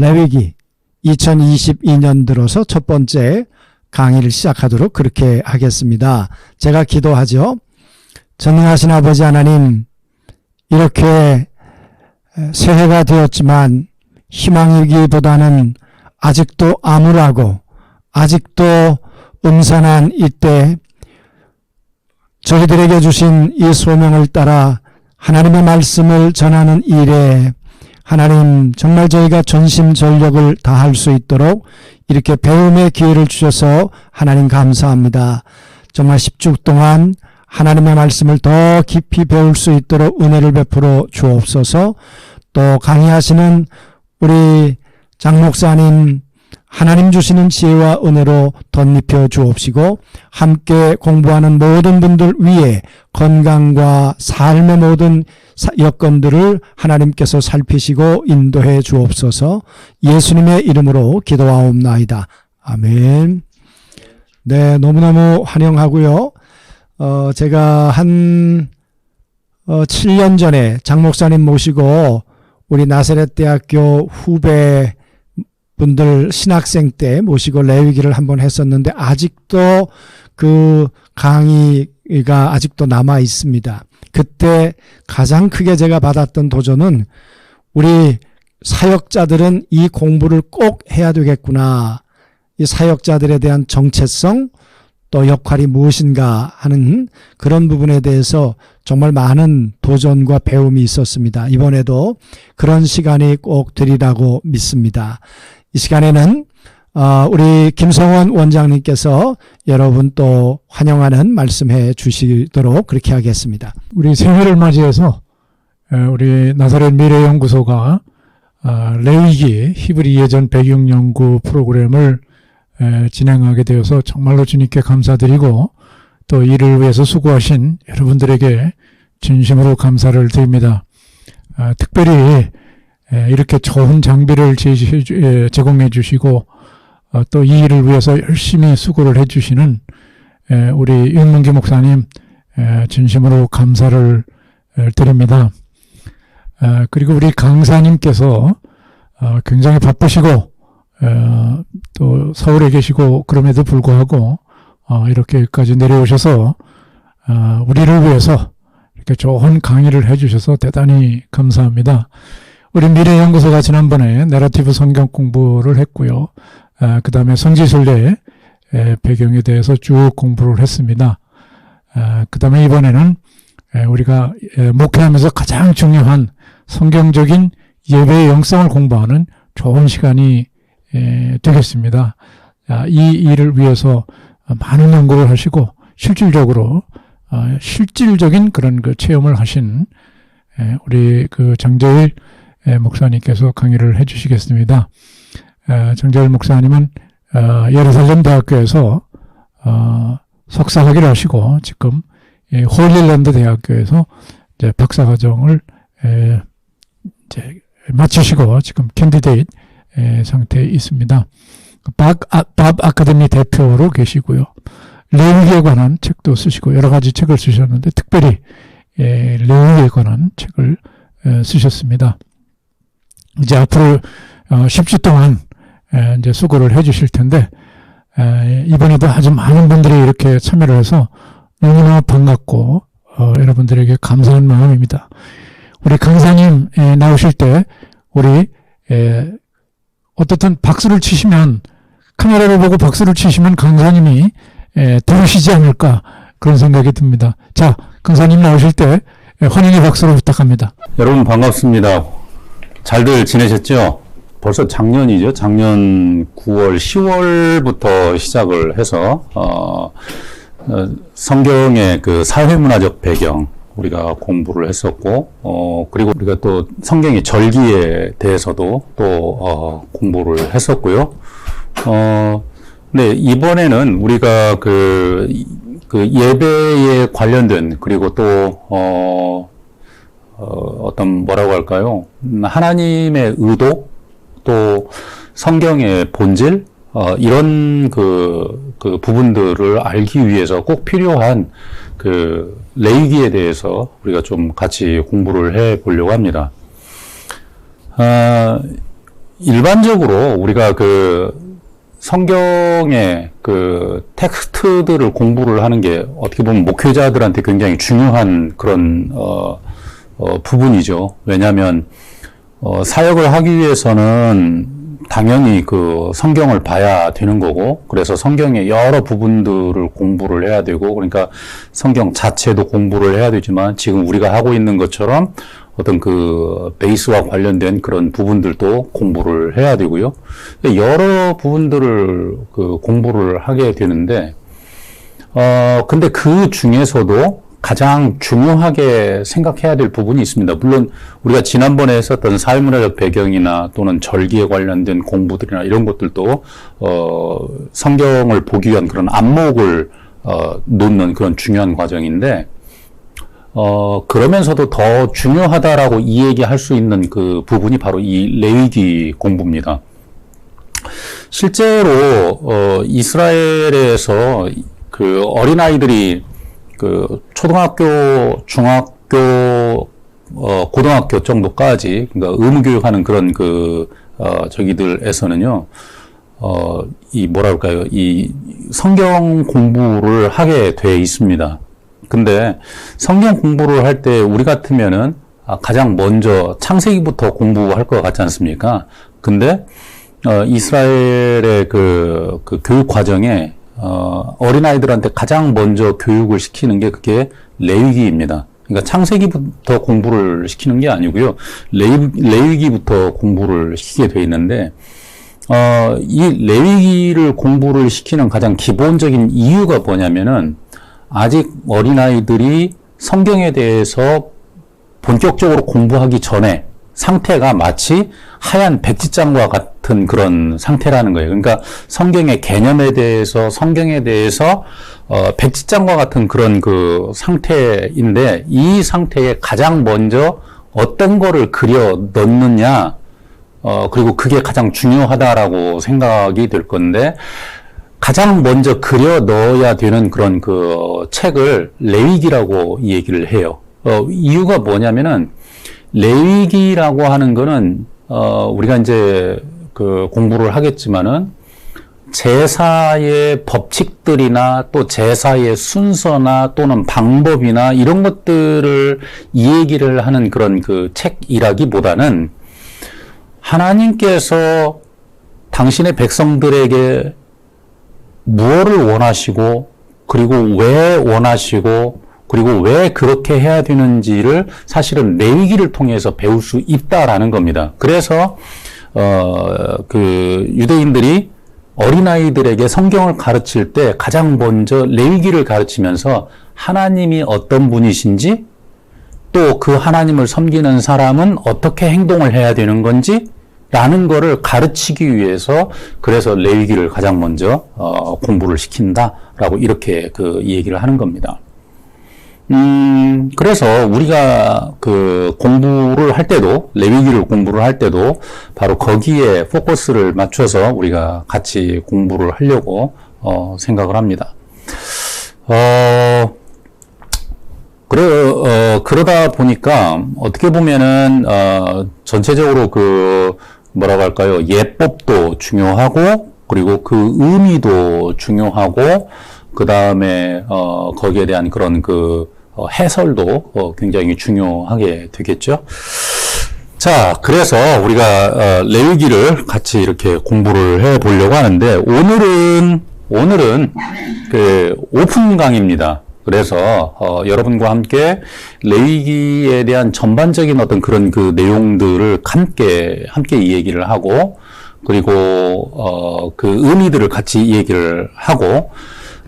레위기 2022년 들어서 첫 번째 강의를 시작하도록 그렇게 하겠습니다. 제가 기도하죠. 전능하신 아버지 하나님, 이렇게 새해가 되었지만 희망이기보다는 아직도 암울하고 아직도 음산한 이때 저희들에게 주신 이 소명을 따라 하나님의 말씀을 전하는 일에 하나님 정말 저희가 전심전력을 다할 수 있도록 이렇게 배움의 기회를 주셔서 하나님 감사합니다. 정말 10주 동안 하나님의 말씀을 더 깊이 배울 수 있도록 은혜를 베풀어 주옵소서. 또 강의하시는 우리 장 목사님, 하나님 주시는 지혜와 은혜로 덧입혀 주옵시고 함께 공부하는 모든 분들 위에 건강과 삶의 모든 여건들을 하나님께서 살피시고 인도해 주옵소서. 예수님의 이름으로 기도하옵나이다. 아멘. 네, 너무너무 환영하고요. 제가 한 7년 전에 장 목사님 모시고 우리 나사렛 대학교 후배 분들 신학생 때 모시고 레위기를 한번 했었는데 아직도 그 강의가 아직도 남아 있습니다. 그때 가장 크게 제가 받았던 도전은 우리 사역자들은 이 공부를 꼭 해야 되겠구나. 이 사역자들에 대한 정체성 또 역할이 무엇인가 하는 그런 부분에 대해서 정말 많은 도전과 배움이 있었습니다. 이번에도 그런 시간이 꼭 되리라고 믿습니다. 이 시간에는 우리 김성원 원장님께서 여러분 또 환영하는 말씀해 주시도록 그렇게 하겠습니다. 우리 새해를 맞이해서 우리 나사렛 미래연구소가 레위기 히브리 예전 배경 연구 프로그램을 진행하게 되어서 정말로 주님께 감사드리고 또 이를 위해서 수고하신 여러분들에게 진심으로 감사를 드립니다. 특별히 이렇게 좋은 장비를 제공해 주시고 또 이 일을 위해서 열심히 수고를 해 주시는 우리 윤문기 목사님 진심으로 감사를 드립니다. 그리고 우리 강사님께서 굉장히 바쁘시고 또 서울에 계시고 그럼에도 불구하고 이렇게까지 내려오셔서 우리를 위해서 이렇게 좋은 강의를 해 주셔서 대단히 감사합니다. 우리 미래연구소가 지난번에 내러티브 성경 공부를 했고요. 그 다음에 성지순례 배경에 대해서 쭉 공부를 했습니다. 그 다음에 이번에는 우리가 목회하면서 가장 중요한 성경적인 예배의 영성을 공부하는 좋은 시간이 되겠습니다. 이 일을 위해서 많은 연구를 하시고 실질적인 그런 그 체험을 하신 우리 그 장재일 목사님께서 강의를 해주시겠습니다. 장재일 목사님은 예루살렘 대학교에서 석사학위를 하시고 지금 홀릴랜드 대학교에서 이제 박사과정을 이제 마치시고 지금 캔디데이트 상태에 있습니다. 밥 아카데미 대표로 계시고요. 레위기에 관한 책도 쓰시고 여러 가지 책을 쓰셨는데 특별히 레위기에 관한 책을 쓰셨습니다. 이제 앞으로 10주 동안 이제 수고를 해 주실 텐데 이번에도 아주 많은 분들이 이렇게 참여를 해서 너무나 반갑고 여러분들에게 감사한 마음입니다. 우리 강사님 나오실 때 우리 어떻든 박수를 치시면 카메라를 보고 박수를 치시면 강사님이 들으시지 않을까 그런 생각이 듭니다. 자, 강사님 나오실 때 환영의 박수로 부탁합니다. 여러분 반갑습니다. 잘들 지내셨죠? 벌써 작년이죠. 작년 9월, 10월부터 시작을 해서 성경의 그 사회문화적 배경 우리가 공부를 했었고 그리고 우리가 또 성경의 절기에 대해서도 또 공부를 했었고요. 네, 이번에는 우리가 그 예배에 관련된 그리고 또 어떤 뭐라고 할까요? 하나님의 의도 또 성경의 본질 이런 그 부분들을 알기 위해서 꼭 필요한 그 레위기에 대해서 우리가 좀 같이 공부를 해 보려고 합니다. 일반적으로 우리가 그 성경의 그 텍스트들을 공부를 하는 게 어떻게 보면 목회자들한테 굉장히 중요한 그런 부분이죠. 왜냐하면 사역을 하기 위해서는 당연히 그 성경을 봐야 되는 거고, 그래서 성경의 여러 부분들을 공부를 해야 되고, 그러니까 성경 자체도 공부를 해야 되지만 지금 우리가 하고 있는 것처럼 어떤 그 베이스와 관련된 그런 부분들도 공부를 해야 되고요. 여러 부분들을 그 공부를 하게 되는데, 근데 그 중에서도 가장 중요하게 생각해야 될 부분이 있습니다. 물론 우리가 지난번에 했었던 사회문화적 배경이나 또는 절기에 관련된 공부들이나 이런 것들도 성경을 보기 위한 그런 안목을 놓는 그런 중요한 과정인데, 그러면서도 더 중요하다라고 이 얘기할 수 있는 그 부분이 바로 이 레위기 공부입니다. 실제로 이스라엘에서 그 어린아이들이 그 초등학교, 중학교, 고등학교 정도까지 그러니까 의무교육하는 그런 저기들에서는요, 이 뭐라 그럴까요? 이 성경 공부를 하게 돼 있습니다. 근데 성경 공부를 할 때 우리 같으면은 가장 먼저 창세기부터 공부할 것 같지 않습니까? 근데 이스라엘의 그 교육 과정에 어린아이들한테 가장 먼저 교육을 시키는 게 그게 레위기입니다. 그러니까 창세기부터 공부를 시키는 게 아니고요. 레위기부터 공부를 시키게 돼 있는데, 이 레위기를 공부를 시키는 가장 기본적인 이유가 뭐냐면은, 아직 어린아이들이 성경에 대해서 본격적으로 공부하기 전에 상태가 마치 하얀 백지장과 같은 그런 상태라는 거예요. 그러니까 성경의 개념에 대해서, 성경에 대해서 백지장과 같은 그런 그 상태인데, 이 상태에 가장 먼저 어떤 거를 그려 넣느냐, 그리고 그게 가장 중요하다라고 생각이 될 건데, 가장 먼저 그려 넣어야 되는 그런 그 책을 레위기라고 얘기를 해요. 이유가 뭐냐면은, 레위기라고 하는 거는, 우리가 이제 그 공부를 하겠지만은, 제사의 법칙들이나 또 제사의 순서나 또는 방법이나 이런 것들을 이 얘기를 하는 그런 그 책이라기보다는, 하나님께서 당신의 백성들에게 무엇을 원하시고, 그리고 왜 원하시고, 그리고 왜 그렇게 해야 되는지를 사실은 레위기를 통해서 배울 수 있다라는 겁니다. 그래서 그 유대인들이 어린아이들에게 성경을 가르칠 때 가장 먼저 레위기를 가르치면서 하나님이 어떤 분이신지, 또 그 하나님을 섬기는 사람은 어떻게 행동을 해야 되는 건지 라는 거를 가르치기 위해서, 그래서 레위기를 가장 먼저 공부를 시킨다라고 이렇게 그 얘기를 하는 겁니다. 그래서 우리가 그 공부를 할 때도, 레위기를 공부를 할 때도 바로 거기에 포커스를 맞춰서 우리가 같이 공부를 하려고 생각을 합니다. 그러다 보니까 어떻게 보면은 전체적으로 그 뭐라고 할까요? 예법도 중요하고, 그리고 그 의미도 중요하고, 그 다음에 거기에 대한 그런 그 해설도 굉장히 중요하게 되겠죠. 자, 그래서 우리가 레위기를 같이 이렇게 공부를 해 보려고 하는데, 오늘은 그 오픈 강의입니다. 그래서 여러분과 함께 레위기에 대한 전반적인 어떤 그런 그 내용들을 함께 이 얘기를 하고, 그리고 그 의미들을 같이 이 얘기를 하고,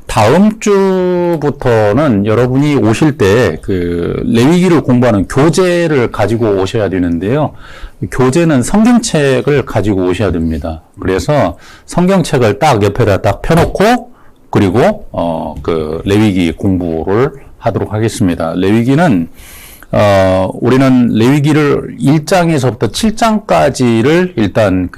다음 주부터는 여러분이 오실 때 그 레위기를 공부하는 교재를 가지고 오셔야 되는데요. 교재는 성경책을 가지고 오셔야 됩니다. 그래서 성경책을 딱 옆에다 딱 펴놓고, 그리고 그 레위기 공부를 하도록 하겠습니다. 레위기는 우리는 레위기를 1장에서부터 7장까지를 일단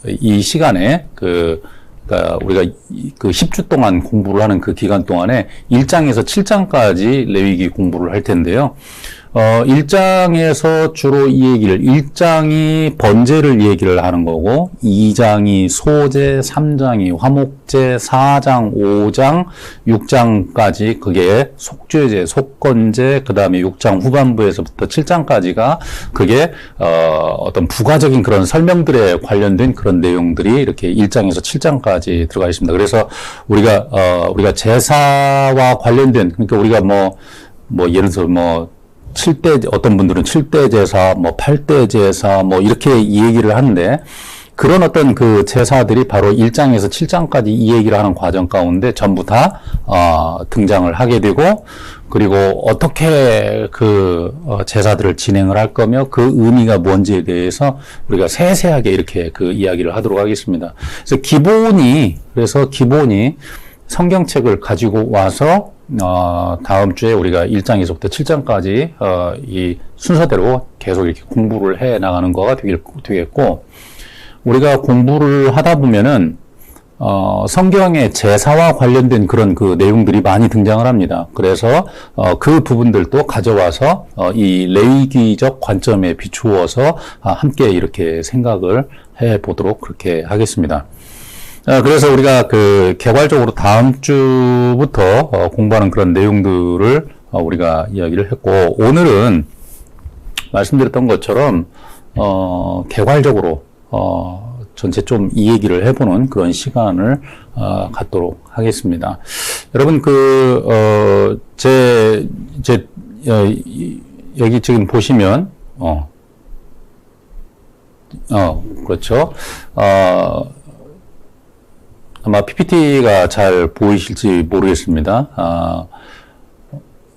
이 시간에 그러니까 우리가 그 10주 동안 공부를 하는 그 기간 동안에 1장에서 7장까지 레위기 공부를 할 텐데요. 1장에서 주로 이 얘기를, 1장이 번제를 얘기를 하는 거고, 2장이 소제, 3장이 화목제, 4장, 5장, 6장까지 그게 속죄제, 속건제, 그 다음에 6장 후반부에서부터 7장까지가 그게, 어떤 부가적인 그런 설명들에 관련된 그런 내용들이 이렇게 1장에서 7장까지 들어가 있습니다. 그래서 우리가 제사와 관련된, 그러니까 우리가 예를 들어서 7대, 어떤 분들은 7대 제사, 8대 제사, 이렇게 이 얘기를 하는데, 그런 어떤 그 제사들이 바로 1장에서 7장까지 이 얘기를 하는 과정 가운데 전부 다, 등장을 하게 되고, 그리고 어떻게 제사들을 진행을 할 거며 그 의미가 뭔지에 대해서 우리가 세세하게 이렇게 그 이야기를 하도록 하겠습니다. 그래서 기본이 성경책을 가지고 와서 다음 주에 우리가 1장에서부터 7장까지 이 순서대로 계속 이렇게 공부를 해 나가는 거가 되겠고, 우리가 공부를 하다 보면은 성경의 제사와 관련된 그런 그 내용들이 많이 등장을 합니다. 그래서 그 부분들도 가져와서 이 레위기적 관점에 비추어서 함께 이렇게 생각을 해 보도록 그렇게 하겠습니다. 그래서 우리가 개괄적으로 다음 주부터 공부하는 그런 내용들을 우리가 이야기를 했고, 오늘은 말씀드렸던 것처럼 개괄적으로 전체 좀 이 얘기를 해보는 그런 시간을 갖도록 하겠습니다. 여러분 여기 지금 보시면 그렇죠. 아마 PPT가 잘 보이실지 모르겠습니다.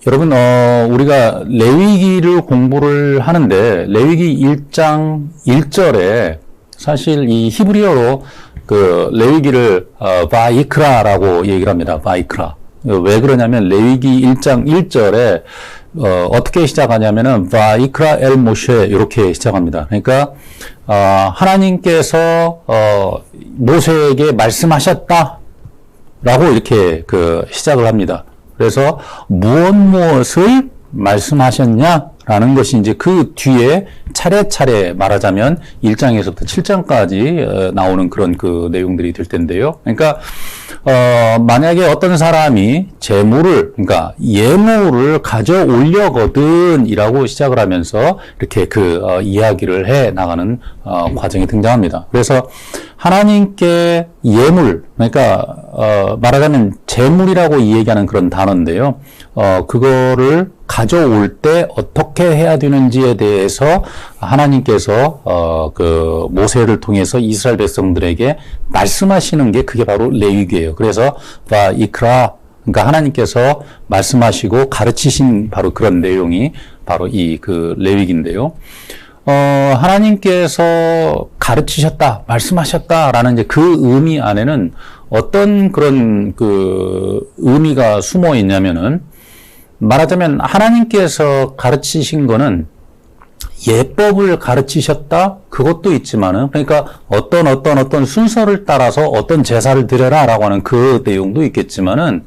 여러분, 우리가 레위기를 공부를 하는데, 레위기 1장 1절에 사실 이 히브리어로 레위기를, 바이크라라고 얘기를 합니다. 바이크라. 왜 그러냐면, 레위기 1장 1절에, 어떻게 시작하냐면은, 바이크라 엘 모셰, 이렇게 시작합니다. 그러니까, 하나님께서, 모세에게 말씀하셨다. 라고 이렇게 시작을 합니다. 그래서 무엇을 말씀하셨냐라는 것이 이제 그 뒤에 차례차례 말하자면 1장에서부터 7장까지 나오는 그런 그 내용들이 될 텐데요. 그러니까 만약에 어떤 사람이 그러니까 예물을 가져올려거든이라고 시작을 하면서 이렇게 이야기를 해 나가는 과정이 등장합니다. 그래서 하나님께 예물, 그러니까 말하자면 제물이라고 얘기하는 그런 단어인데요. 그거를 가져올 때 어떻게 해야 되는지에 대해서 하나님께서 모세를 통해서 이스라엘 백성들에게 말씀하시는 게 그게 바로 레위기예요. 그래서 바이크라, 그러니까 하나님께서 말씀하시고 가르치신 바로 그런 내용이 바로 이 레위기인데요. 하나님께서 가르치셨다, 말씀하셨다라는 이제 그 의미 안에는 어떤 그런 의미가 숨어 있냐면은, 말하자면 하나님께서 가르치신 거는 예법을 가르치셨다, 그것도 있지만은, 그러니까 어떤 순서를 따라서 어떤 제사를 드려라라고 하는 그 내용도 있겠지만은,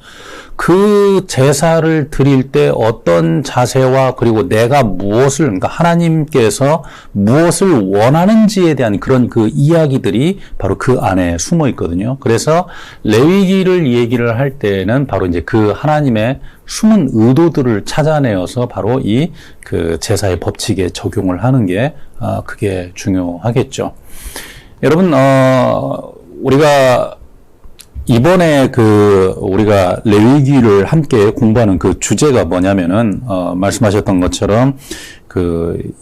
그 제사를 드릴 때 어떤 자세와 그리고 내가 그러니까 하나님께서 무엇을 원하는지에 대한 그런 이야기들이 바로 그 안에 숨어 있거든요. 그래서 레위기를 얘기를 할 때는 바로 이제 하나님의 숨은 의도들을 찾아내어서 바로 이 제사의 법칙에 적용을 하는 게 그게 중요하겠죠. 여러분, 우리가 이번에 우리가 레위기를 함께 공부하는 주제가 뭐냐면은, 말씀하셨던 것처럼,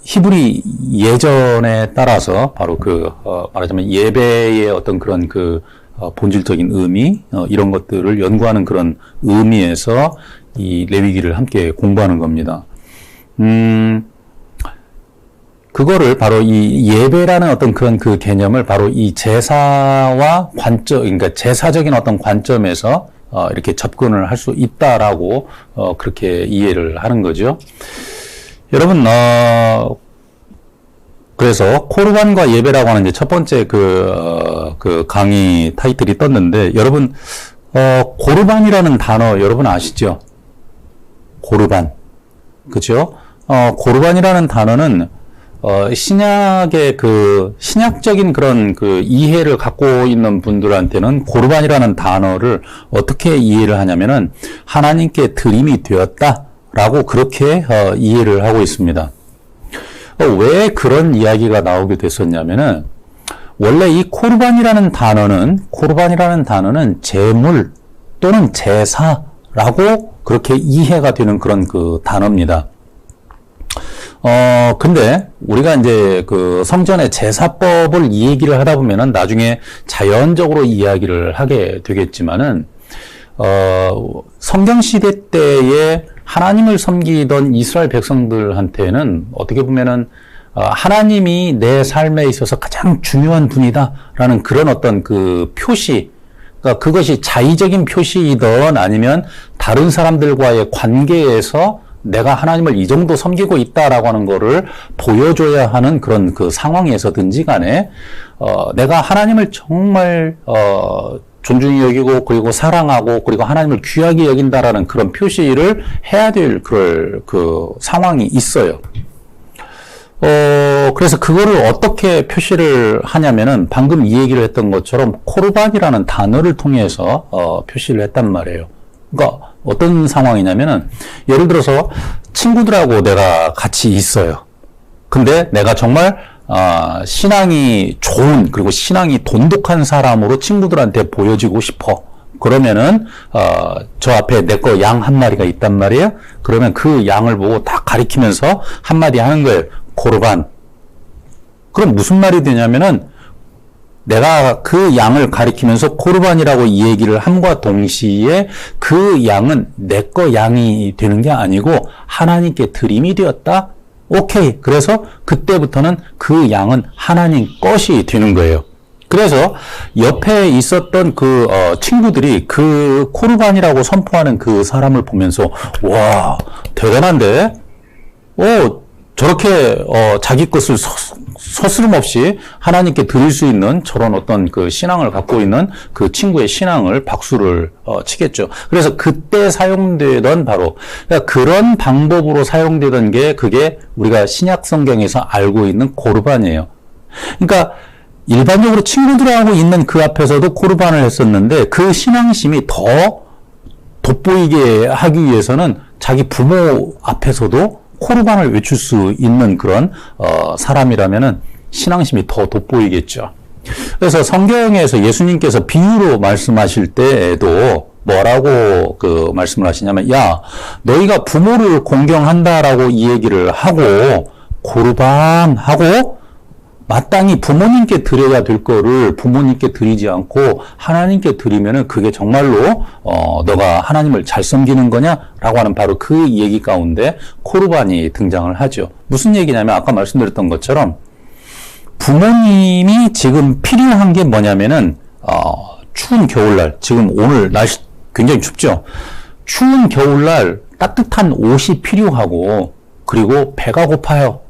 히브리 예전에 따라서 바로 말하자면 예배의 어떤 그런 본질적인 의미, 이런 것들을 연구하는 그런 의미에서 이 레위기를 함께 공부하는 겁니다. 그거를 바로 이 예배라는 어떤 그런 개념을 바로 이 제사와 그러니까 제사적인 어떤 관점에서 이렇게 접근을 할 수 있다라고 그렇게 이해를 하는 거죠. 여러분, 그래서 코르반과 예배라고 하는 이제 첫 번째 강의 타이틀이 떴는데, 여러분, 고르반이라는 단어 여러분 아시죠? 고르반. 그죠? 고르반이라는 단어는 신약의 그 신약적인 그런 그 이해를 갖고 있는 분들한테는 고르반이라는 단어를 어떻게 이해를 하냐면은 하나님께 드림이 되었다라고 그렇게 이해를 하고 있습니다. 왜 그런 이야기가 나오게 됐었냐면은 원래 이 코르반이라는 단어는 제물 또는 제사라고 그렇게 이해가 되는 그런 그 단어입니다. 근데 우리가 이제 그 성전의 제사법을 이 얘기를 하다 보면은 나중에 자연적으로 이야기를 하게 되겠지만은, 성경시대 때에 하나님을 섬기던 이스라엘 백성들한테는 어떻게 보면은, 하나님이 내 삶에 있어서 가장 중요한 분이다라는 그런 어떤 그 표시, 그러니까 그것이 자의적인 표시이든 아니면 다른 사람들과의 관계에서 내가 하나님을 이 정도 섬기고 있다라고 하는 거를 보여줘야 하는 그런 그 상황에서든지 간에, 내가 하나님을 정말, 존중히 여기고, 그리고 사랑하고, 그리고 하나님을 귀하게 여긴다라는 그런 표시를 해야 될 그 상황이 있어요. 그래서 그거를 어떻게 표시를 하냐면은 방금 이 얘기를 했던 것처럼 코르반이라는 단어를 통해서, 표시를 했단 말이에요. 그러니까 어떤 상황이냐면은 예를 들어서 친구들하고 내가 같이 있어요. 근데 내가 정말 신앙이 좋은 그리고 신앙이 돈독한 사람으로 친구들한테 보여지고 싶어. 그러면은 저 앞에 내 거 양 한 마리가 있단 말이에요. 그러면 그 양을 보고 딱 가리키면서 한마디 하는 거예요. 고르반. 그럼 무슨 말이 되냐면은 내가 그 양을 가리키면서 코르반이라고 이 얘기를 함과 동시에 그 양은 내 거 양이 되는 게 아니고 하나님께 드림이 되었다. 오케이. 그래서 그때부터는 그 양은 하나님 것이 되는 거예요. 그래서 옆에 있었던 그 친구들이 그 코르반이라고 선포하는 그 사람을 보면서 와, 대단한데? 저렇게 자기 것을 서스름 없이 하나님께 드릴 수 있는 저런 어떤 그 신앙을 갖고 있는 그 친구의 신앙을 박수를 치겠죠. 그래서 그때 사용되던 바로 그러니까 그런 방법으로 사용되던 게 그게 우리가 신약 성경에서 알고 있는 고르반이에요. 그러니까 일반적으로 친구들하고 있는 그 앞에서도 고르반을 했었는데 그 신앙심이 더 돋보이게 하기 위해서는 자기 부모 앞에서도 코르반을 외칠 수 있는 그런 사람이라면은 신앙심이 더 돋보이겠죠. 그래서 성경에서 예수님께서 비유로 말씀하실 때에도 뭐라고 그 말씀을 하시냐면, 야, 너희가 부모를 공경한다라고 이 얘기를 하고 고르반하고 마땅히 부모님께 드려야 될 거를 부모님께 드리지 않고 하나님께 드리면은 그게 정말로 너가 하나님을 잘 섬기는 거냐라고 하는 바로 그 얘기 가운데 코르반이 등장을 하죠. 무슨 얘기냐면 아까 말씀드렸던 것처럼 부모님이 지금 필요한 게 뭐냐면은 추운 겨울날, 지금 오늘 날씨 굉장히 춥죠. 추운 겨울날 따뜻한 옷이 필요하고 그리고 배가 고파요.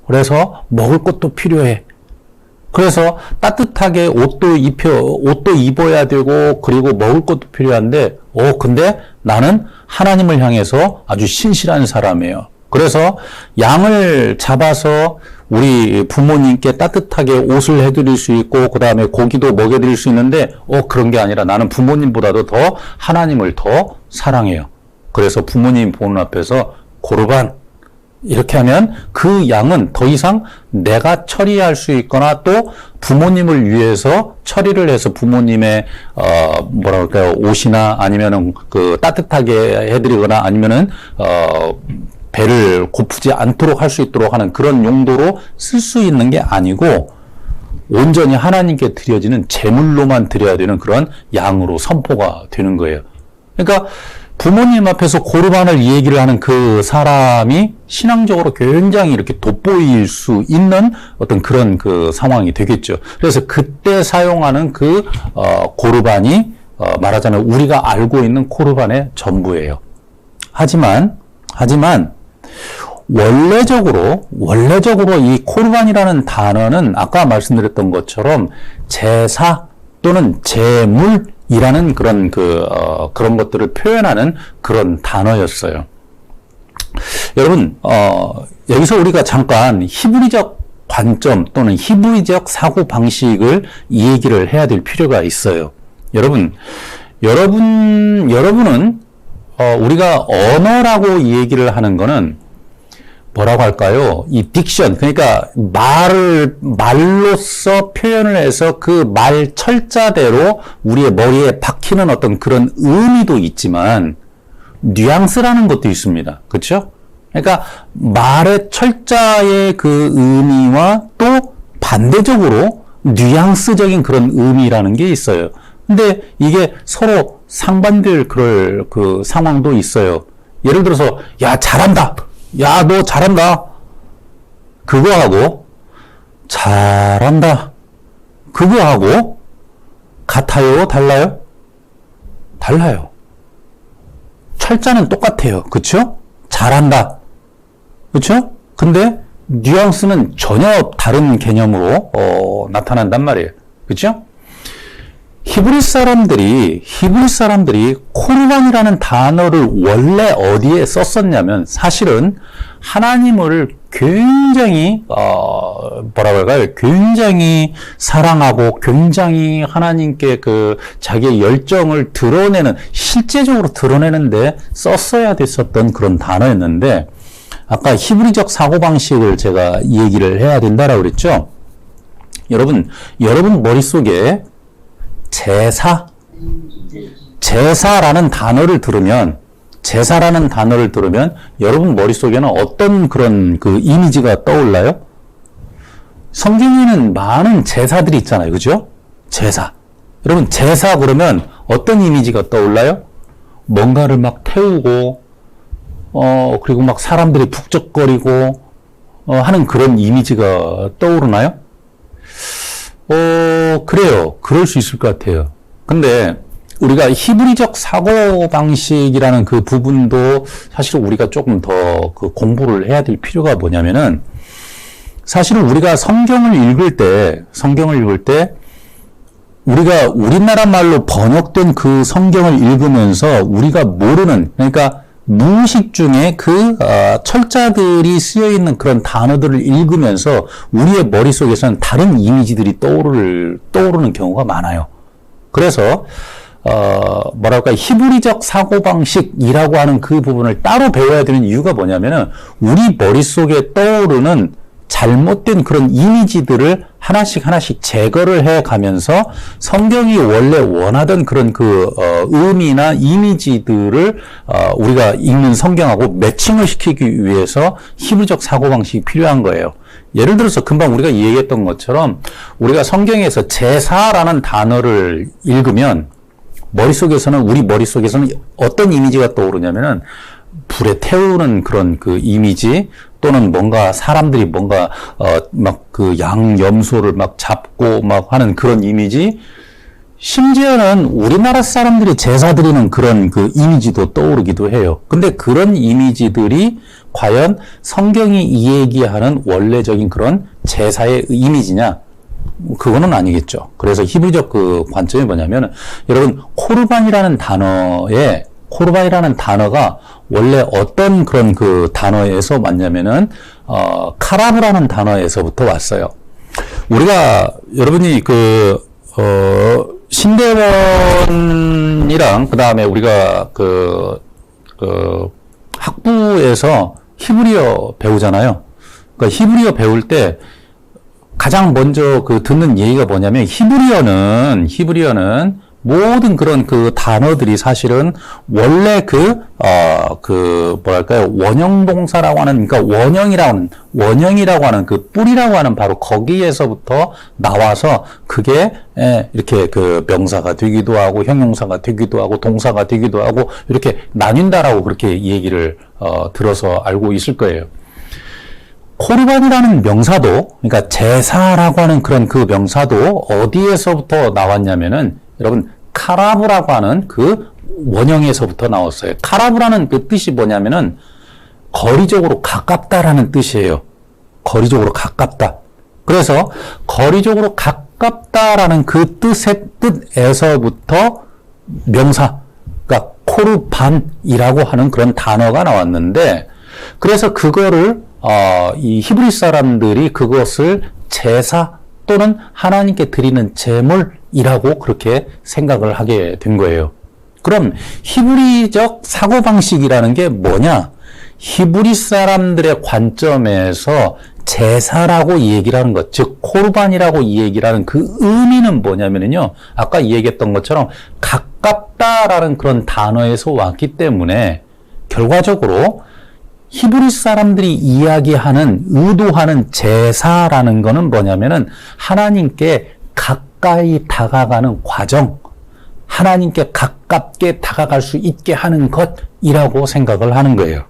그래서 먹을 것도 필요해. 그래서 따뜻하게 옷도 입어야 되고, 그리고 먹을 것도 필요한데, 근데 나는 하나님을 향해서 아주 신실한 사람이에요. 그래서 양을 잡아서 우리 부모님께 따뜻하게 옷을 해드릴 수 있고, 그 다음에 고기도 먹여드릴 수 있는데, 그런 게 아니라 나는 부모님보다도 더 하나님을 더 사랑해요. 그래서 부모님 보는 앞에서 고르반, 이렇게 하면 그 양은 더 이상 내가 처리할 수 있거나 또 부모님을 위해서 처리를 해서 부모님의 뭐랄까요, 옷이나 아니면은 그 따뜻하게 해드리거나 아니면은 배를 고프지 않도록 할 수 있도록 하는 그런 용도로 쓸 수 있는 게 아니고 온전히 하나님께 드려지는 제물로만 드려야 되는 그런 양으로 선포가 되는 거예요. 그러니까 부모님 앞에서 고르반을 이 얘기를 하는 그 사람이 신앙적으로 굉장히 이렇게 돋보일 수 있는 어떤 그런 그 상황이 되겠죠. 그래서 그때 사용하는 그 고르반이 말하자면 우리가 알고 있는 고르반의 전부예요. 하지만 원래적으로 이 코르반이라는 단어는 아까 말씀드렸던 것처럼 제사 또는 제물이라는 그런 것들을 표현하는 그런 단어였어요. 여러분, 여기서 우리가 잠깐 히브리적 관점 또는 히브리적 사고 방식을 이 얘기를 해야 될 필요가 있어요. 여러분은 우리가 언어라고 이 얘기를 하는 거는 뭐라고 할까요? 이 딕션, 그러니까 말로써 표현을 해서 그 말 철자대로 우리의 머리에 박히는 어떤 그런 의미도 있지만 뉘앙스라는 것도 있습니다. 그렇죠? 그러니까 말의 철자의 그 의미와 또 반대적으로 뉘앙스적인 그런 의미라는 게 있어요. 근데 이게 서로 상반될 그럴 그 상황도 있어요. 예를 들어서 야 잘한다. 야 너 잘한다. 그거하고 잘한다. 그거하고 같아요? 달라요? 달라요. 철자는 똑같아요. 그쵸? 잘한다. 그쵸? 근데 뉘앙스는 전혀 다른 개념으로 나타난단 말이에요. 그쵸? 히브리 사람들이 코르반이라는 단어를 원래 어디에 썼었냐면 사실은 하나님을 굉장히 굉장히 사랑하고 굉장히 하나님께 그 자기의 열정을 실제적으로 드러내는데 썼어야 됐었던 그런 단어였는데 아까 히브리적 사고방식을 제가 이 얘기를 해야 된다라고 그랬죠. 여러분 머릿속에 제사라는 단어를 들으면 여러분 머릿속에는 어떤 그런 그 이미지가 떠올라요? 성경에는 많은 제사들이 있잖아요. 그죠? 제사. 여러분 제사 그러면 어떤 이미지가 떠올라요? 뭔가를 막 태우고 그리고 막 사람들이 북적거리고 하는 그런 이미지가 떠오르나요? 그래요. 그럴 수 있을 것 같아요. 근데 우리가 히브리적 사고방식이라는 그 부분도 사실 우리가 조금 더 그 공부를 해야 될 필요가 뭐냐면은 사실은 우리가 성경을 읽을 때 우리가 우리나라 말로 번역된 그 성경을 읽으면서 우리가 모르는 그러니까 무의식 중에 그 철자들이 쓰여 있는 그런 단어들을 읽으면서 우리의 머릿속에서는 다른 이미지들이 떠오르는 경우가 많아요. 그래서 히브리적 사고방식이라고 하는 그 부분을 따로 배워야 되는 이유가 뭐냐면은 우리 머릿속에 떠오르는 잘못된 그런 이미지들을 하나씩 제거를 해 가면서 성경이 원래 원하던 그런 의미나 이미지들을 우리가 읽는 성경하고 매칭을 시키기 위해서 히브리적 사고방식이 필요한 거예요. 예를 들어서 금방 우리가 얘기했던 것처럼 우리가 성경에서 제사라는 단어를 읽으면 우리 머릿속에서는 어떤 이미지가 떠오르냐면은 불에 태우는 그런 그 이미지 또는 뭔가 사람들이 뭔가 양염소를 막 잡고 막 하는 그런 이미지, 심지어는 우리나라 사람들이 제사 드리는 그런 그 이미지도 떠오르기도 해요. 근데 그런 이미지들이 과연 성경이 이야기하는 원래적인 그런 제사의 이미지냐? 그거는 아니겠죠. 그래서 히브리적 그 관점이 뭐냐면, 여러분, 코르반이라는 단어가 원래 어떤 그런 그 단어에서 왔냐면은, 카라브라는 단어에서부터 왔어요. 우리가, 여러분이 신대원이랑, 그 다음에 우리가 학부에서 히브리어 배우잖아요. 그러니까 히브리어 배울 때 가장 먼저 듣는 얘기가 뭐냐면, 히브리어는 모든 그런 그 단어들이 사실은 원래 원형동사라고 하는, 그러니까 원형이라고 하는 그 뿌리라고 하는 바로 거기에서부터 나와서 그게 이렇게 그 명사가 되기도 하고 형용사가 되기도 하고 동사가 되기도 하고 이렇게 나뉜다라고 그렇게 얘기를 들어서 알고 있을 거예요. 코르반이라는 명사도, 그러니까 제사라고 하는 그런 그 명사도 어디에서부터 나왔냐면은, 여러분, 카라브라고 하는 그 원형에서부터 나왔어요. 카라브라는 그 뜻이 뭐냐면은, 거리적으로 가깝다라는 뜻이에요. 거리적으로 가깝다. 그래서, 거리적으로 가깝다라는 그 뜻에서부터 명사, 그러니까 코르반이라고 하는 그런 단어가 나왔는데, 그래서 그거를 이 히브리 사람들이 그것을 제사 또는 하나님께 드리는 제물이라고 그렇게 생각을 하게 된 거예요. 그럼 히브리적 사고방식이라는 게 뭐냐? 히브리 사람들의 관점에서 제사라고 얘기를 하는 것, 즉 코르반이라고 얘기를 하는 그 의미는 뭐냐면요, 아까 얘기했던 것처럼 가깝다라는 그런 단어에서 왔기 때문에 결과적으로 히브리 사람들이 이야기하는, 의도하는 제사라는 거는 뭐냐면은 하나님께 가까이 다가가는 과정, 하나님께 가깝게 다가갈 수 있게 하는 것이라고 생각을 하는 거예요.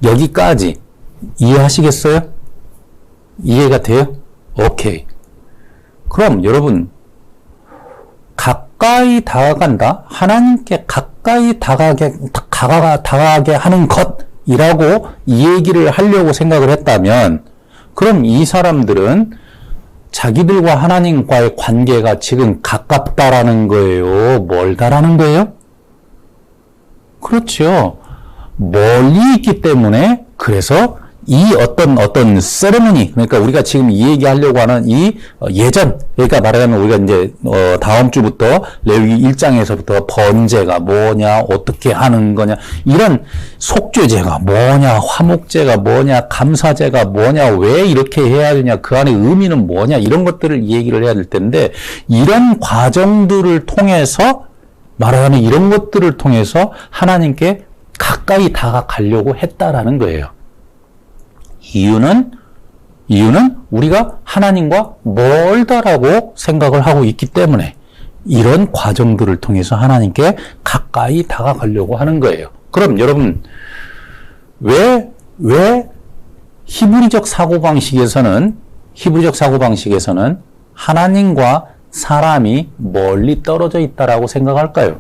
여기까지 이해하시겠어요? 이해가 돼요? 오케이. 그럼 여러분, 가까이 다가간다? 하나님께 가까이 다가가게 하는 것이라고 이 얘기를 하려고 생각을 했다면, 그럼 이 사람들은 자기들과 하나님과의 관계가 지금 가깝다라는 거예요? 멀다라는 거예요? 그렇죠. 멀리 있기 때문에, 그래서 이 어떤 세레머니, 그러니까 우리가 지금 이 얘기하려고 하는 이 예전, 그러니까 말하자면 우리가 이제 다음 주부터 레위기 1장에서부터 번제가 뭐냐, 어떻게 하는 거냐, 이런 속죄제가 뭐냐, 화목제가 뭐냐, 감사제가 뭐냐, 왜 이렇게 해야 되냐, 그 안에 의미는 뭐냐, 이런 것들을 얘기를 해야 될 텐데, 이런 과정들을 통해서 말하자면 이런 것들을 통해서 하나님께 가까이 다가가려고 했다라는 거예요. 이유는 우리가 하나님과 멀다라고 생각을 하고 있기 때문에 이런 과정들을 통해서 하나님께 가까이 다가가려고 하는 거예요. 그럼 여러분, 왜 히브리적 사고방식에서는 하나님과 사람이 멀리 떨어져 있다라고 생각할까요?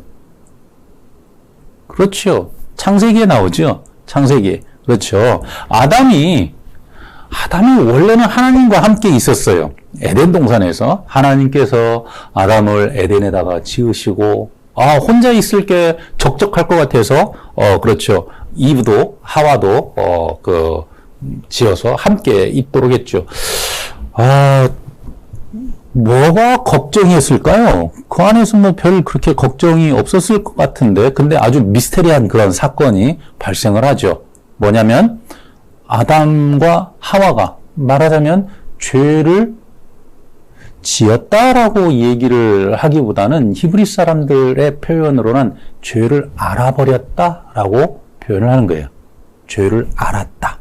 그렇죠. 창세기에 나오죠. 창세기. 그렇죠. 아담이 원래는 하나님과 함께 있었어요. 에덴 동산에서 하나님께서 아담을 에덴에다가 지으시고, 혼자 있을 게 적적할 것 같아서, 그렇죠. 이브도, 하와도, 지어서 함께 있도록 했죠. 뭐가 걱정이었을까요? 그 안에서 뭐 별 그렇게 걱정이 없었을 것 같은데, 근데 아주 미스테리한 그런 사건이 발생을 하죠. 뭐냐면, 아담과 하와가 말하자면 죄를 지었다라고 얘기를 하기보다는 히브리 사람들의 표현으로는 죄를 알아버렸다라고 표현을 하는 거예요. 죄를 알았다.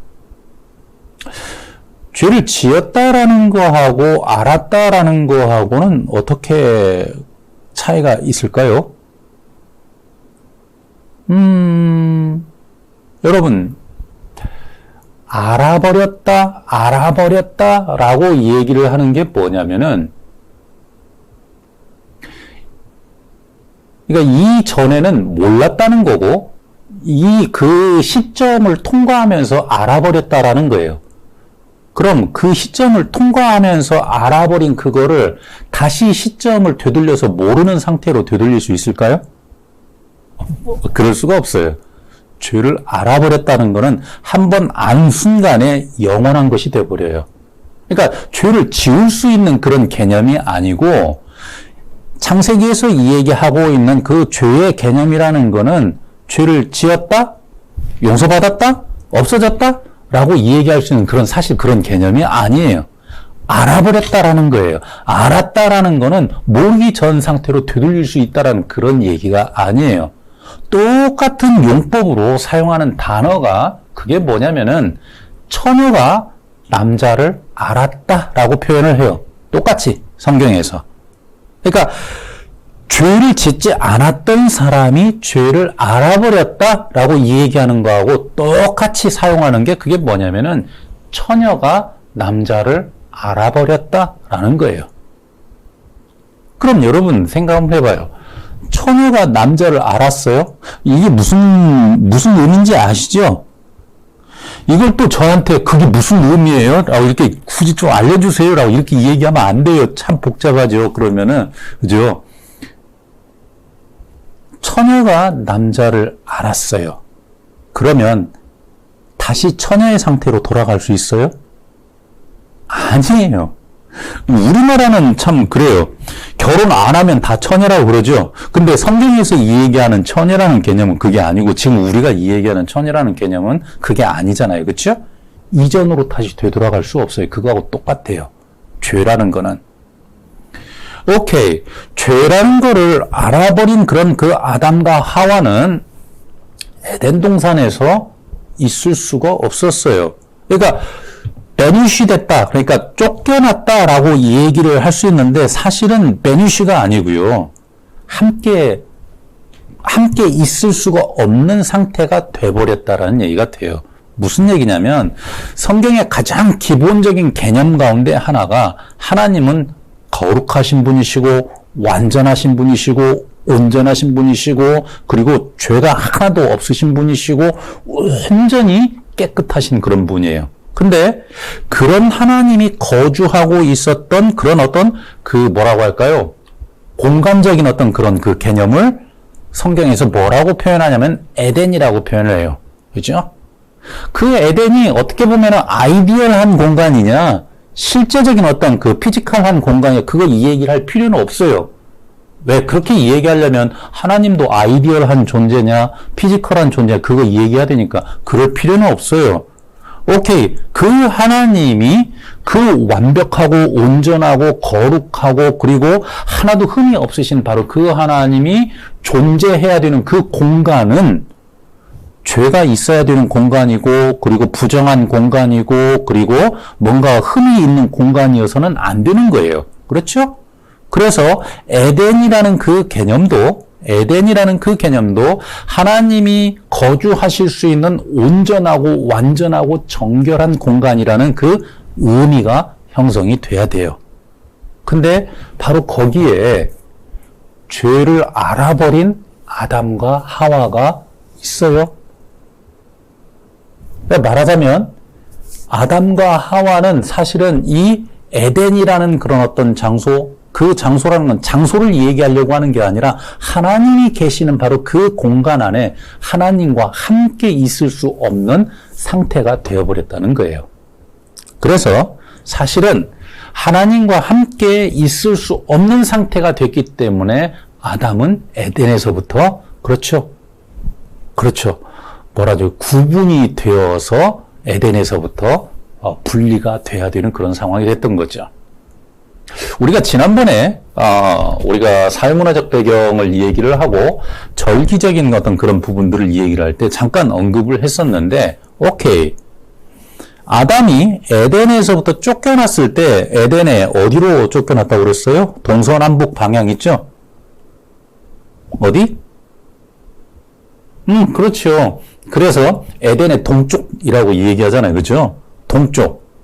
죄를 지었다라는 거하고 알았다라는 거하고는 어떻게 차이가 있을까요? 여러분, 알아버렸다라고 얘기를 하는 게 뭐냐면은, 그러니까 이전에는 몰랐다는 거고, 그 시점을 통과하면서 알아버렸다라는 거예요. 그럼 그 시점을 통과하면서 알아버린 그거를 다시 시점을 되돌려서 모르는 상태로 되돌릴 수 있을까요? 그럴 수가 없어요. 죄를 알아버렸다는 거는 한 번 안 순간에 영원한 것이 되어버려요. 그러니까 죄를 지울 수 있는 그런 개념이 아니고, 창세기에서 이 얘기하고 있는 그 죄의 개념이라는 거는 죄를 지었다? 용서받았다? 없어졌다? 라고 얘기할 수 있는 사실 그런 개념이 아니에요. 알아버렸다라는 거예요. 알았다라는 거는 모르기 전 상태로 되돌릴 수 있다라는 그런 얘기가 아니에요. 똑같은 용법으로 사용하는 단어가 그게 뭐냐면은 처녀가 남자를 알았다라고 표현을 해요. 똑같이 성경에서. 그러니까 죄를 짓지 않았던 사람이 죄를 알아버렸다라고 얘기하는 거하고 똑같이 사용하는 게 그게 뭐냐면은 처녀가 남자를 알아버렸다라는 거예요. 그럼 여러분 생각 한번 해봐요. 처녀가 남자를 알았어요? 이게 무슨 의미인지 아시죠? 이걸 또 저한테 그게 무슨 의미예요? 라고 이렇게 굳이 좀 알려주세요. 라고 이렇게 얘기하면 안 돼요. 참 복잡하죠. 그러면은, 그죠? 처녀가 남자를 알았어요. 그러면 다시 처녀의 상태로 돌아갈 수 있어요? 아니에요. 우리나라는 참 그래요. 결혼 안 하면 다 처녀라고 그러죠. 근데 성경에서 이 얘기하는 처녀라는 개념은 그게 아니고 지금 우리가 이 얘기하는 처녀라는 개념은 그게 아니잖아요. 그렇죠? 이전으로 다시 되돌아갈 수 없어요. 그거하고 똑같아요. 죄라는 거는. 오케이. 죄라는 거를 알아버린 그런 그 아담과 하와는 에덴 동산에서 있을 수가 없었어요. 그러니까 베니쉬 됐다. 그러니까 쫓겨났다라고 얘기를 할 수 있는데 사실은 베니쉬가 아니고요. 함께 있을 수가 없는 상태가 돼버렸다라는 얘기가 돼요. 무슨 얘기냐면 성경의 가장 기본적인 개념 가운데 하나가 하나님은 거룩하신 분이시고 완전하신 분이시고 온전하신 분이시고 그리고 죄가 하나도 없으신 분이시고 완전히 깨끗하신 그런 분이에요. 근데 그런 하나님이 거주하고 있었던 그런 어떤 그 뭐라고 할까요? 공간적인 어떤 그런 그 개념을 성경에서 뭐라고 표현하냐면 에덴이라고 표현을 해요. 그죠? 그 에덴이 어떻게 보면 아이디얼한 공간이냐, 실제적인 어떤 그 피지컬한 공간이냐, 그거 이 얘기를 할 필요는 없어요. 왜 그렇게 이 얘기하려면 하나님도 아이디얼한 존재냐, 피지컬한 존재냐, 그거 이 얘기해야 되니까 그럴 필요는 없어요. 오케이. 그 하나님이 그 완벽하고 온전하고 거룩하고 그리고 하나도 흠이 없으신 바로 그 하나님이 존재해야 되는 그 공간은 죄가 있어야 되는 공간이고 그리고 부정한 공간이고 그리고 뭔가 흠이 있는 공간이어서는 안 되는 거예요. 그렇죠? 그래서 에덴이라는 그 개념도 하나님이 거주하실 수 있는 온전하고 완전하고 정결한 공간이라는 그 의미가 형성이 돼야 돼요. 근데 바로 거기에 죄를 알아버린 아담과 하와가 있어요. 말하자면 아담과 하와는 사실은 이 에덴이라는 그런 어떤 장소, 그 장소라는 건 장소를 얘기하려고 하는 게 아니라 하나님이 계시는 바로 그 공간 안에 하나님과 함께 있을 수 없는 상태가 되어버렸다는 거예요. 그래서 사실은 하나님과 함께 있을 수 없는 상태가 됐기 때문에 아담은 에덴에서부터 그렇죠. 구분이 되어서 에덴에서부터 분리가 돼야 되는 그런 상황이 됐던 거죠. 우리가 지난번에 우리가 사회문화적 배경을 얘기를 하고 절기적인 어떤 그런 부분들을 얘기를 할 때 잠깐 언급을 했었는데, 오케이. 아담이 에덴에서부터 쫓겨났을 때 에덴에 어디로 쫓겨났다고 그랬어요? 동서남북 방향 있죠? 어디? 그렇죠. 그래서 에덴의 동쪽이라고 얘기하잖아요. 그죠?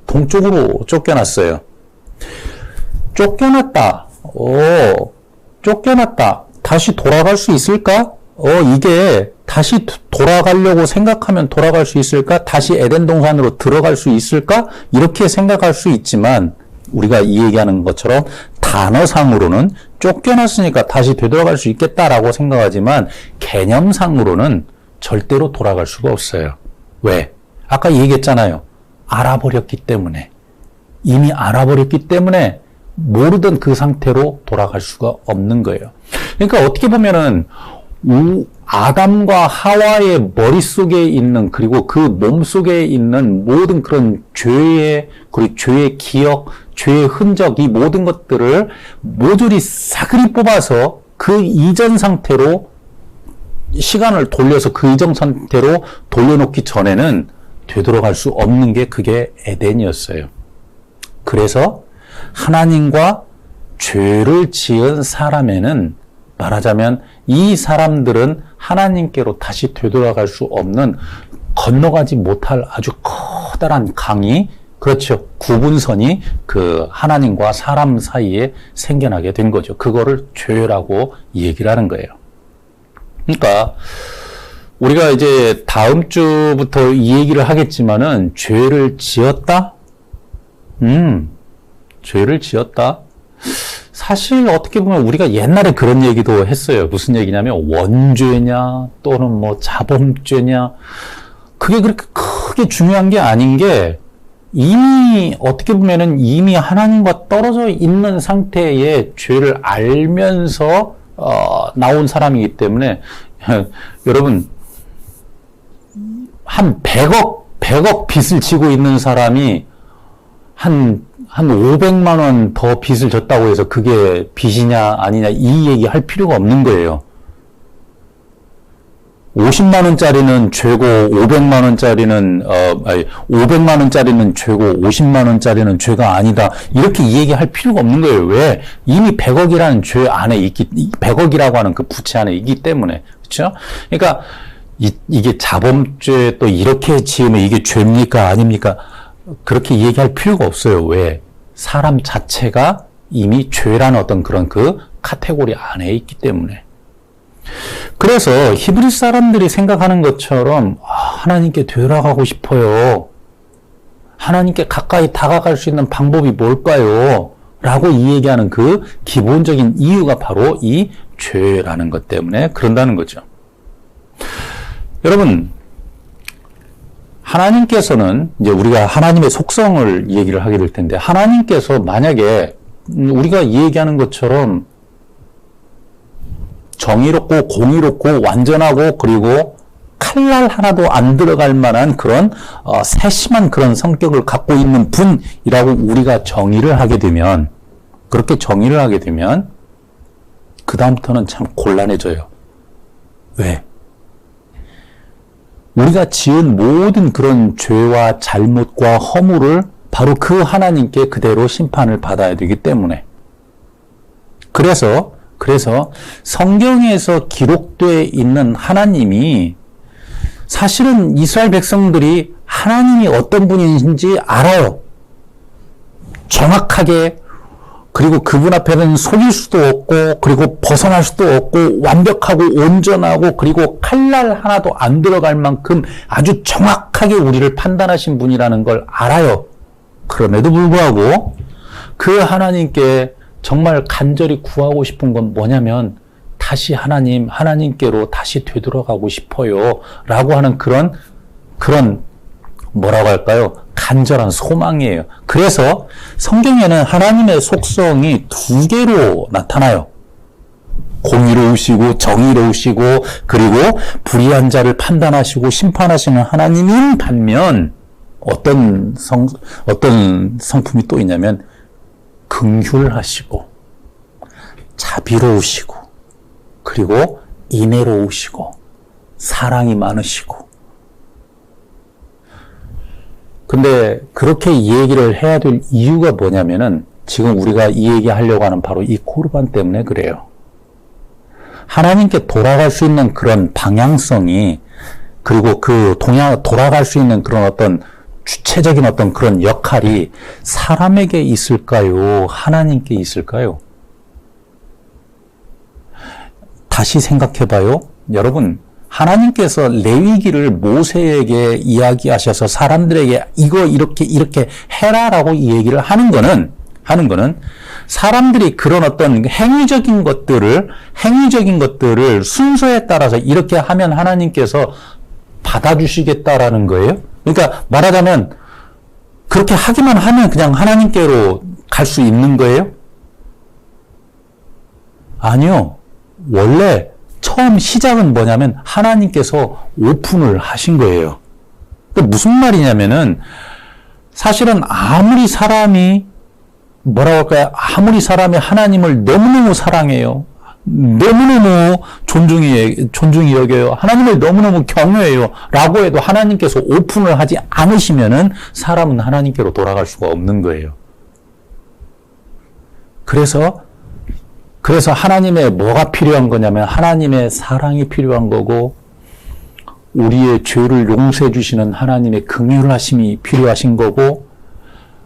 동쪽으로 쫓겨났어요. 쫓겨났다. 다시 돌아갈 수 있을까? 이게 다시 돌아가려고 생각하면 돌아갈 수 있을까? 다시 에덴 동산으로 들어갈 수 있을까? 이렇게 생각할 수 있지만 우리가 이 얘기하는 것처럼 단어상으로는 쫓겨났으니까 다시 되돌아갈 수 있겠다라고 생각하지만 개념상으로는 절대로 돌아갈 수가 없어요. 왜? 아까 얘기했잖아요. 이미 알아버렸기 때문에 모르던 그 상태로 돌아갈 수가 없는 거예요. 그러니까 어떻게 보면은 아담과 하와의 머릿속에 있는 그리고 그 몸속에 있는 모든 그런 그리고 죄의 기억, 죄의 흔적, 이 모든 것들을 모조리 싸그리 뽑아서 그 이전 상태로 시간을 돌려서 그 이전 상태로 돌려놓기 전에는 되돌아갈 수 없는 게 그게 에덴이었어요. 그래서 하나님과 죄를 지은 사람에는 말하자면 이 사람들은 하나님께로 다시 되돌아갈 수 없는 건너가지 못할 아주 커다란 강이 그렇죠. 구분선이 그 하나님과 사람 사이에 생겨나게 된 거죠. 그거를 죄라고 얘기를 하는 거예요. 그러니까 우리가 이제 다음 주부터 이 얘기를 하겠지만은 죄를 지었다? 죄를 지었다? 사실 어떻게 보면 우리가 옛날에 그런 얘기도 했어요. 무슨 얘기냐면 원죄냐 또는 뭐 자범죄냐 그게 그렇게 크게 그게 중요한 게 아닌 게 이미 어떻게 보면은 이미 하나님과 떨어져 있는 상태의 죄를 알면서 나온 사람이기 때문에 여러분 한 100억 빚을 지고 있는 사람이 한 500만 원 더 빚을 졌다고 해서 그게 빚이냐 아니냐 이 얘기 할 필요가 없는 거예요. 50만 원짜리는 죄고 500만 원짜리는 500만 원짜리는 죄고 50만 원짜리는 죄가 아니다. 이렇게 이 얘기 할 필요가 없는 거예요. 왜? 이미 100억이라는 죄 안에 100억이라고 하는 그 부채 안에 있기 때문에. 그렇죠? 그러니까 이게 자범죄 또 이렇게 지으면 이게 죄입니까? 아닙니까? 그렇게 얘기할 필요가 없어요. 왜? 사람 자체가 이미 죄라는 어떤 그런 그 카테고리 안에 있기 때문에. 그래서 히브리 사람들이 생각하는 것처럼 하나님께 되돌아가고 싶어요. 하나님께 가까이 다가갈 수 있는 방법이 뭘까요? 라고 이 얘기하는 그 기본적인 이유가 바로 이 죄라는 것 때문에 그런다는 거죠. 여러분, 하나님께서는 이제 우리가 하나님의 속성을 얘기를 하게 될 텐데 하나님께서 만약에 우리가 이 얘기하는 것처럼 정의롭고 공의롭고 완전하고 그리고 칼날 하나도 안 들어갈 만한 그런 세심한 그런 성격을 갖고 있는 분이라고 우리가 정의를 하게 되면 그렇게 정의를 하게 되면 그 다음부터는 참 곤란해져요. 왜? 우리가 지은 모든 그런 죄와 잘못과 허물을 바로 그 하나님께 그대로 심판을 받아야 되기 때문에 그래서 성경에서 기록되어 있는 하나님이 사실은 이스라엘 백성들이 하나님이 어떤 분인지 알아요. 정확하게. 그리고 그분 앞에는 속일 수도 없고 그리고 벗어날 수도 없고 완벽하고 온전하고 그리고 칼날 하나도 안 들어갈 만큼 아주 정확하게 우리를 판단하신 분이라는 걸 알아요. 그럼에도 불구하고 그 하나님께 정말 간절히 구하고 싶은 건 뭐냐면 다시 하나님께로 다시 되돌아가고 싶어요. 라고 하는 그런 뭐라고 할까요? 간절한 소망이에요. 그래서 성경에는 하나님의 속성이 두 개로 나타나요. 공의로우시고 정의로우시고 그리고 불의한 자를 판단하시고 심판하시는 하나님인 반면 어떤 성품이 또 있냐면 긍휼하시고 자비로우시고 그리고 인애로우시고 사랑이 많으시고 근데 그렇게 이 얘기를 해야 될 이유가 뭐냐면은 지금 우리가 이 얘기 하려고 하는 바로 이 코르반 때문에 그래요. 하나님께 돌아갈 수 있는 그런 방향성이 그리고 돌아갈 수 있는 그런 어떤 주체적인 어떤 그런 역할이 사람에게 있을까요? 하나님께 있을까요? 다시 생각해봐요. 여러분, 하나님께서 레위기를 모세에게 이야기하셔서 사람들에게 이거 이렇게 해라라고 이 얘기를 하는 거는 사람들이 그런 어떤 행위적인 것들을 순서에 따라서 이렇게 하면 하나님께서 받아주시겠다라는 거예요. 그러니까 말하자면 그렇게 하기만 하면 그냥 하나님께로 갈 수 있는 거예요? 아니요. 원래 처음 시작은 뭐냐면 하나님께서 오픈을 하신 거예요. 무슨 말이냐면은 사실은 아무리 사람이 하나님을 너무너무 사랑해요. 너무너무 존중히 여겨요. 하나님을 너무너무 경외해요. 라고 해도 하나님께서 오픈을 하지 않으시면은 사람은 하나님께로 돌아갈 수가 없는 거예요. 그래서 하나님의 뭐가 필요한 거냐면 하나님의 사랑이 필요한 거고 우리의 죄를 용서해 주시는 하나님의 긍휼하심이 필요하신 거고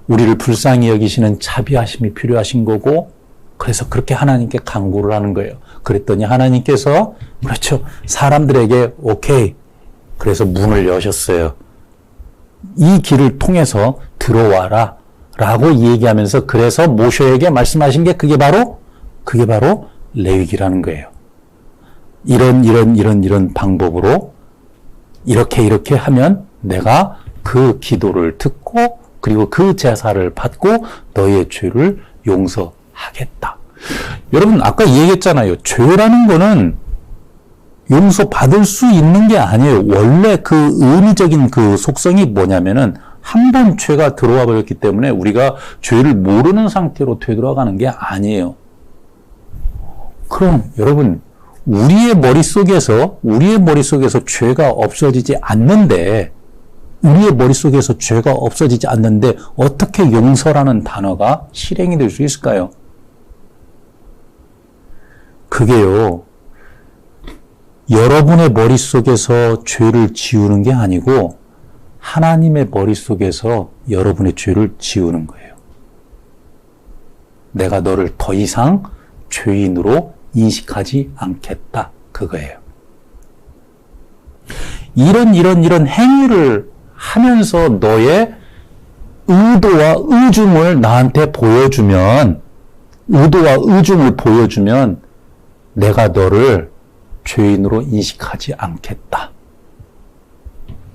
우리를 불쌍히 여기시는 자비하심이 필요하신 거고 그래서 그렇게 하나님께 간구를 하는 거예요. 그랬더니 하나님께서 그렇죠. 사람들에게 오케이. 그래서 문을 여셨어요. 이 길을 통해서 들어와라 라고 얘기하면서 그래서 모세에게 말씀하신 게 그게 바로 레위기라는 거예요. 이런 방법으로 이렇게 하면 내가 그 기도를 듣고 그리고 그 제사를 받고 너의 죄를 용서하겠다. 여러분 아까 얘기했잖아요. 죄라는 거는 용서받을 수 있는 게 아니에요. 원래 그 의미적인 그 속성이 뭐냐면은 한 번 죄가 들어와 버렸기 때문에 우리가 죄를 모르는 상태로 되돌아가는 게 아니에요. 그럼 여러분 우리의 머릿속에서 죄가 없어지지 않는데 어떻게 용서라는 단어가 실행이 될 수 있을까요? 그게요. 여러분의 머릿속에서 죄를 지우는 게 아니고 하나님의 머릿속에서 여러분의 죄를 지우는 거예요. 내가 너를 더 이상 죄인으로 인식하지 않겠다. 그거예요. 이런 행위를 하면서 너의 의도와 의중을 나한테 보여주면 내가 너를 죄인으로 인식하지 않겠다.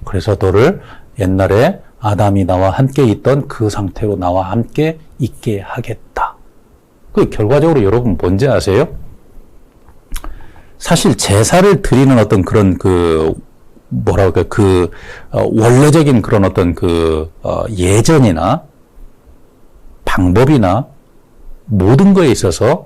그래서 너를 옛날에 아담이 나와 함께 있던 그 상태로 나와 함께 있게 하겠다. 그 결과적으로 여러분 뭔지 아세요? 사실 제사를 드리는 어떤 그런 원래적인 그런 어떤 예전이나 방법이나 모든 거에 있어서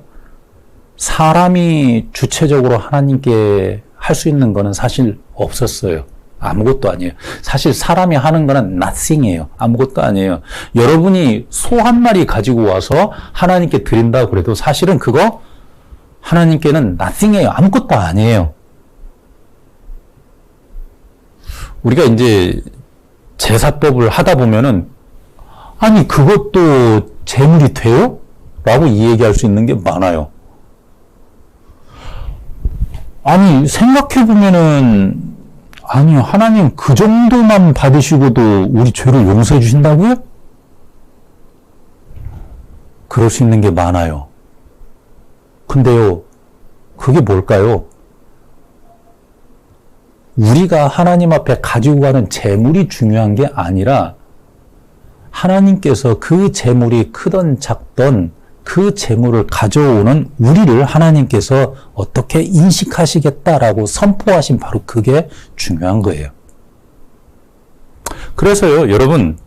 사람이 주체적으로 하나님께 할 수 있는 거는 사실 없었어요. 아무것도 아니에요. 사실 사람이 하는 거는 nothing이에요. 아무것도 아니에요. 여러분이 소 한 마리 가지고 와서 하나님께 드린다 그래도 사실은 그거 하나님께는 nothing이에요. 아무것도 아니에요. 우리가 이제 제사법을 하다 보면은 아니 그것도 제물이 돼요? 라고 얘기할 수 있는 게 많아요. 아니 생각해보면은 아니 하나님 그 정도만 받으시고도 우리 죄를 용서해 주신다고요? 그럴 수 있는 게 많아요. 근데요 그게 뭘까요? 우리가 하나님 앞에 가지고 가는 제물이 중요한 게 아니라 하나님께서 그 제물이 크던 작던 그 제물을 가져오는 우리를 하나님께서 어떻게 인식하시겠다라고 선포하신 바로 그게 중요한 거예요. 그래서요, 여러분,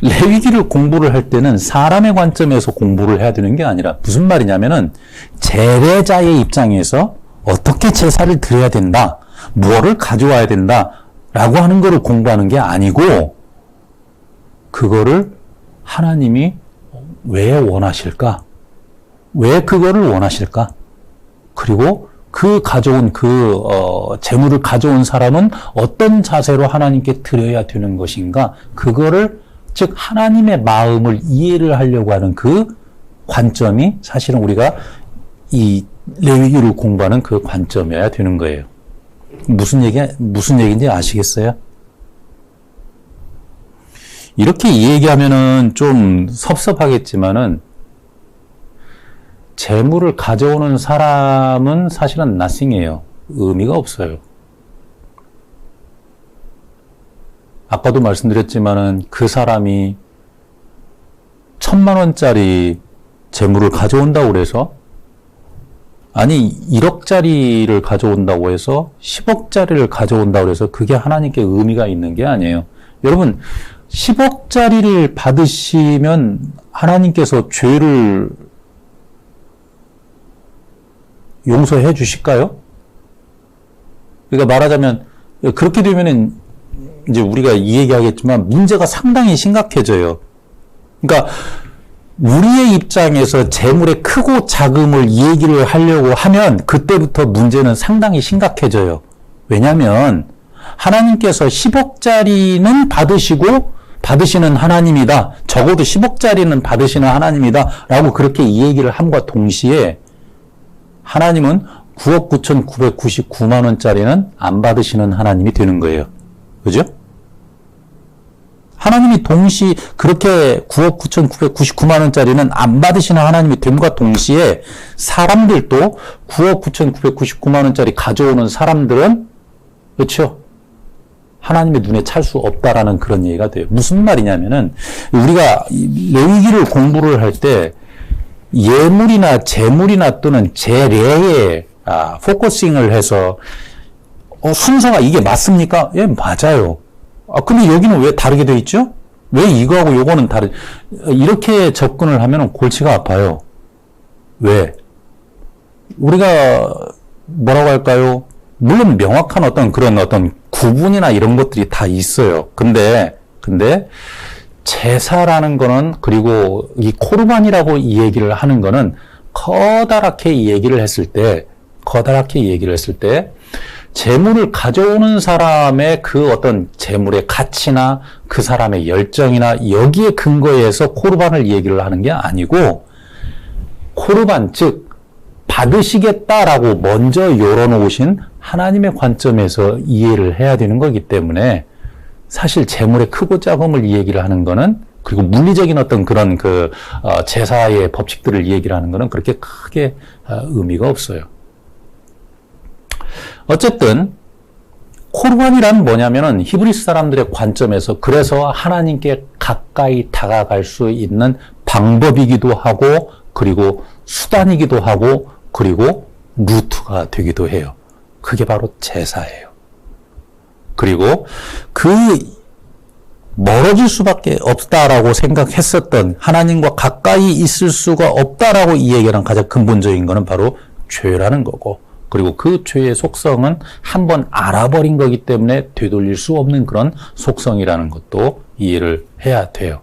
레위기를 공부를 할 때는 사람의 관점에서 공부를 해야 되는 게 아니라 무슨 말이냐면은 제례자의 입장에서 어떻게 제사를 드려야 된다, 무엇을 가져와야 된다라고 하는 거를 공부하는 게 아니고 그거를 하나님이 왜 원하실까? 왜 그거를 원하실까? 그리고 그 가져온 재물을 가져온 사람은 어떤 자세로 하나님께 드려야 되는 것인가? 그거를 즉 하나님의 마음을 이해를 하려고 하는 그 관점이 사실은 우리가 이 레위기를 공부하는 그 관점이어야 되는 거예요. 무슨 얘기인지 아시겠어요? 이렇게 얘기하면은 좀 섭섭하겠지만은 재물을 가져오는 사람은 사실은 nothing이에요. 의미가 없어요. 아까도 말씀드렸지만은 그 사람이 1,000,000원짜리 재물을 가져온다고 그래서 아니 1억짜리를 가져온다고 해서 10억짜리를 가져온다고 해서 그게 하나님께 의미가 있는 게 아니에요. 여러분 10억짜리를 받으시면 하나님께서 죄를 용서해 주실까요? 그러니까 말하자면 그렇게 되면은 이제 우리가 이 얘기하겠지만 문제가 상당히 심각해져요. 그러니까 우리의 입장에서 재물의 크고 작음을 얘기를 하려고 하면 그때부터 문제는 상당히 심각해져요. 왜냐하면 하나님께서 10억짜리는 받으시는 하나님이다. 적어도 10억짜리는 받으시는 하나님이다. 라고 그렇게 이 얘기를 함과 동시에 하나님은 9억 9,999만 원짜리는 안 받으시는 하나님이 되는 거예요. 그죠? 하나님이 그렇게 9억 9,999만 원짜리는 안 받으시는 하나님이 됨과 동시에 사람들도 9억 9,999만 원짜리 가져오는 사람들은 그렇죠? 하나님의 눈에 찰 수 없다라는 그런 얘기가 돼요. 무슨 말이냐면은 우리가 레위기를 공부를 할 때 예물이나 재물이나 또는 재례에 포커싱을 해서 순서가 이게 맞습니까? 예, 맞아요. 근데 여기는 왜 다르게 돼 있죠? 왜 이거하고 요거는 이렇게 접근을 하면 골치가 아파요. 왜? 우리가 뭐라고 할까요? 물론 명확한 어떤 구분이나 이런 것들이 다 있어요. 근데 제사라는 거는, 그리고 이 코르반이라고 이 얘기를 하는 거는 커다랗게 이 얘기를 했을 때 재물을 가져오는 사람의 그 어떤 재물의 가치나 그 사람의 열정이나 여기에 근거해서 코르반을 얘기를 하는 게 아니고, 코르반, 즉 받으시겠다라고 먼저 열어놓으신 하나님의 관점에서 이해를 해야 되는 거기 때문에, 사실 재물의 크고 작음을 이 얘기를 하는 거는, 그리고 물리적인 어떤 그런 제사의 법칙들을 이 얘기를 하는 거는 그렇게 크게 의미가 없어요. 어쨌든 코르반이란 뭐냐면은 히브리스 사람들의 관점에서, 그래서 하나님께 가까이 다가갈 수 있는 방법이기도 하고, 그리고 수단이기도 하고, 그리고 루트가 되기도 해요. 그게 바로 제사예요. 그리고 멀어질 수밖에 없다라고 생각했었던, 하나님과 가까이 있을 수가 없다라고 이 얘기하는 가장 근본적인 거는 바로 죄라는 거고, 그리고 그 죄의 속성은 한번 알아버린 거기 때문에 되돌릴 수 없는 그런 속성이라는 것도 이해를 해야 돼요.